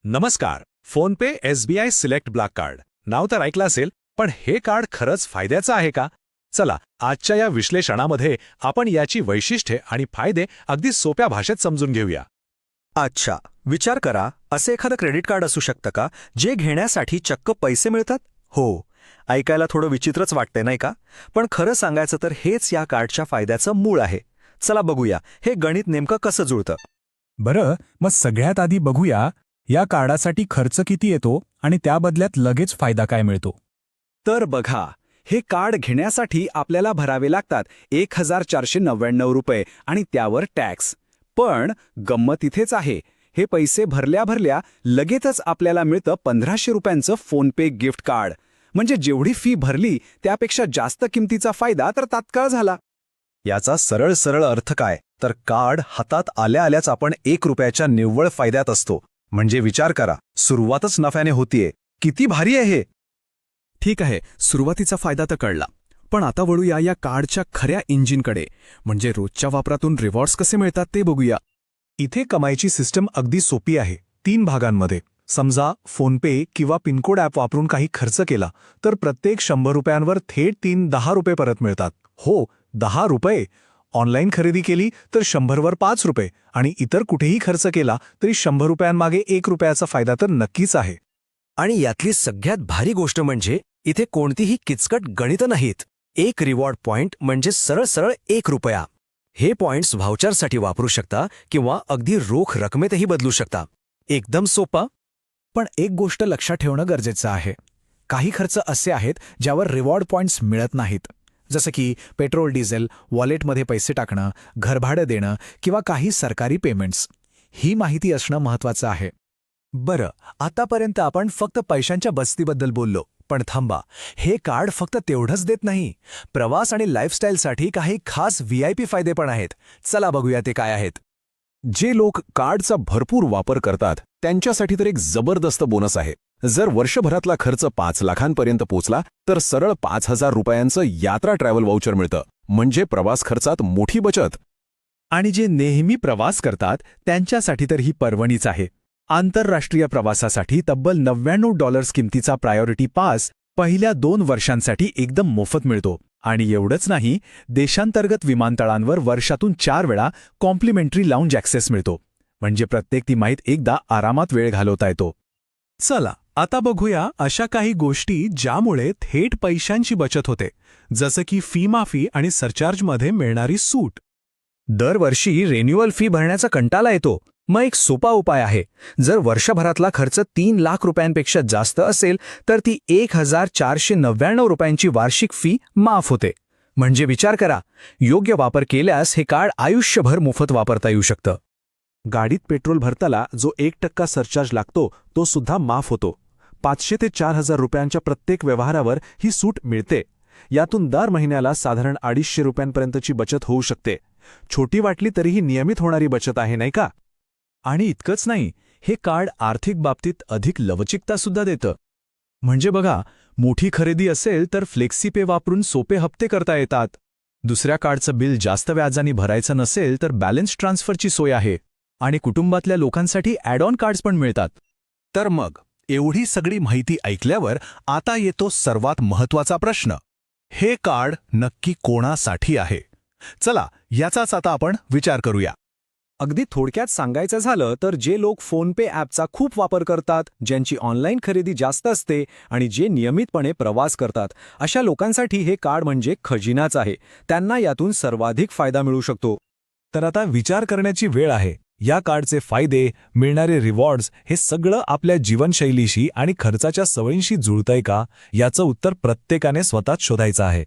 नमस्कार. PhonePe SBI select black card नाव तर ऐकलं असेल, पण हे कार्ड खरंच फायद्याचं आहे का? चला, आजच्या या विश्लेषणामध्ये आपण याची वैशिष्ट्ये आणि फायदे अगदी सोप्या भाषेत समजून घेऊया. अच्छा, विचार करा, असे एखादं क्रेडिट कार्ड असू शकतं का जे घेण्यासाठी चक्क पैसे मिळतात? हो, ऐकायला थोडं विचित्रच वाटतंय नाही का? पण खरं सांगायचं तर हेच या कार्डच्या फायद्याचं मूळ आहे. चला बघूया हे गणित नेमकं कसं जुळतं. बरं, मग सगळ्यात आधी बघूया या कार्डासाठी खर्च किती येतो आणि त्या बदल्यात लगेच फायदा काय मिळतो. तर बघा, हे कार्ड घेण्यासाठी आपल्याला भरावे लागतात 1499 रुपये आणि त्यावर टॅक्स. पण गंमत इथेच आहे, हे पैसे भरल्या भरल्या लगेचच आपल्याला मिळतं 1500 रुपयांचं फोनपे गिफ्ट कार्ड. म्हणजे जेवढी फी भरली त्यापेक्षा जास्त किमतीचा फायदा तर तात्काळ झाला. याचा सरळ सरळ अर्थ काय, तर कार्ड हातात आल्या आल्याच आपण 1 रुपयाच्या निव्वळ फायद्यात असतो. म्हणजे विचार करा, सुरुवातच नफ्याने होतीये. किती भारी आहे हे. ठीक आहे, सुरुवातीचा फायदा तर कळला. पण आता वळूया या कार्डच्या खऱ्या इंजिनकडे, म्हणजे रोजच्या वापरातून रिवॉर्ड्स कसे मिळतात ते बघूया. इथे कमाईची सिस्टम अगदी सोपी आहे. 3 भागांमध्ये. समजा फोनपे किंवा पिनकोड ॲप वापरून काही खर्च केला तर प्रत्येक 100 रुपयांवर थेट 10 रुपये परत मिळतात. हो, 10 रुपये. ऑनलाईन खरेदी केली तर 100वर 5 रुपये आणि इतर कुठेही खर्च केला तरी 100 रुपयांमागे 1 रुपयाचा फायदा तर नक्कीच आहे. आणि यातली सगळ्यात भारी गोष्ट म्हणजे इथे कोणतीही किचकट गणितं नाहीत. एक रिवॉर्ड पॉइंट म्हणजे सरळ सरळ 1 रुपया. हे पॉइंट्स व्हाउचरसाठी वापरू शकता किंवा अगदी रोख रकमेतही बदलू शकता. एकदम सोपा. पण एक गोष्ट लक्षात ठेवणं गरजेचं आहे. काही खर्च असे आहेत ज्यावर रिवॉर्ड पॉइंट्स मिळत नाहीत, जसं की पेट्रोल डिझेल, वॉलेटमध्ये पैसे टाकणं, घरभाडं देणं किंवा काही सरकारी पेमेंट्स. ही माहिती असणं महत्त्वाचं आहे. बरं, आतापर्यंत आपण फक्त पैशांच्या बचतीबद्दल बोललो. पण थांबा, हे कार्ड फक्त तेवढंच देत नाही. प्रवास आणि लाईफस्टाईलसाठी काही खास VIP फायदे पण आहेत. चला बघूया ते काय आहेत. जे लोक कार्डचा भरपूर वापर करतात त्यांच्यासाठी तर एक जबरदस्त बोनस आहे. जर वर्षभरातला खर्च 5 लाखांपर्यंत पोचला तर सरळ 5000 रुपयांचं यात्रा ट्रॅव्हल वाउचर मिळतं. म्हणजे प्रवास खर्चात मोठी बचत. आणि जे नेहमी प्रवास करतात त्यांच्यासाठी तर ही पर्वणीच आहे. आंतरराष्ट्रीय प्रवासासाठी तब्बल $99 किमतीचा प्रायोरिटी पास पहिल्या 2 वर्षांसाठी एकदम मोफत मिळतो. आणि एवढंच नाही, देशांतर्गत विमानतळांवर वर्षातून 4 वेळा कॉम्प्लिमेंटरी लाऊंज ॲक्सेस मिळतो. म्हणजे प्रत्येक तिमाहीत एकदा आरामात वेळ घालवता येतो. चला, आता बघूया अशा काही गोष्टी ज्यामुळे थेट पैशांची बचत होते, जसं की फी माफी आणि सरचार्जमध्ये मिळणारी सूट. दरवर्षी रिन्युअल फी भरण्याचा कंटाळा येतो. मग एक सोपा उपाय आहे. जर वर्षभरातला खर्च 3 लाख रुपयांपेक्षा जास्त असेल तर ती 1499 रुपयांची वार्षिक फी माफ होते. म्हणजे विचार करा, योग्य वापर केल्यास हे कार्ड आयुष्यभर मोफत वापरता येऊ शकतं. गाडीत पेट्रोल भरताना जो 1% सरचार्ज लागतो तो सुद्धा माफ होतो. 500 ते 4000 रुपयांच्या प्रत्येक व्यवहारावर ही सूट मिळते. यातून दर महिन्याला साधारण 250 रुपयांपर्यंतची बचत होऊ शकते. छोटी वाटली तरीही नियमित होणारी बचत आहे, नाही का? आणि इतकंच नाही, हे कार्ड आर्थिक बाबतीत अधिक लवचिकतासुद्धा देतं. म्हणजे बघा, मोठी खरेदी असेल तर फ्लेक्सीपे वापरून सोपे हप्ते करता येतात. दुसऱ्या कार्डचं बिल जास्त व्याजाने भरायचं नसेल तर बॅलन्स ट्रान्सफरची सोय आहे. आणि कुटुंबातल्या लोकांसाठी ॲड ऑन कार्ड्स पण मिळतात. तर मग एवढी सगळी माहिती ऐकल्यावर आता येतो सर्वात महत्त्वाचा प्रश्न. हे कार्ड नक्की कोणासाठी आहे? चला, याचाच आता आपण विचार करूया. अगदी थोडक्यात सांगायचं झालं तर जे लोक फोनपे ॲपचा खूप वापर करतात, ज्यांची ऑनलाईन खरेदी जास्त असते आणि जे नियमितपणे प्रवास करतात, अशा लोकांसाठी हे कार्ड म्हणजे खजिनाच आहे. त्यांना यातून सर्वाधिक फायदा मिळू शकतो. तर आता विचार करण्याची वेळ आहे. या कार्डचे फायदे, मिळणारे रिवॉर्ड्स हे सगळं आपल्या जीवनशैलीशी आणि खर्चाच्या सवयींशी जुळतंय का, याचं उत्तर प्रत्येकाने स्वतःच शोधायचं आहे.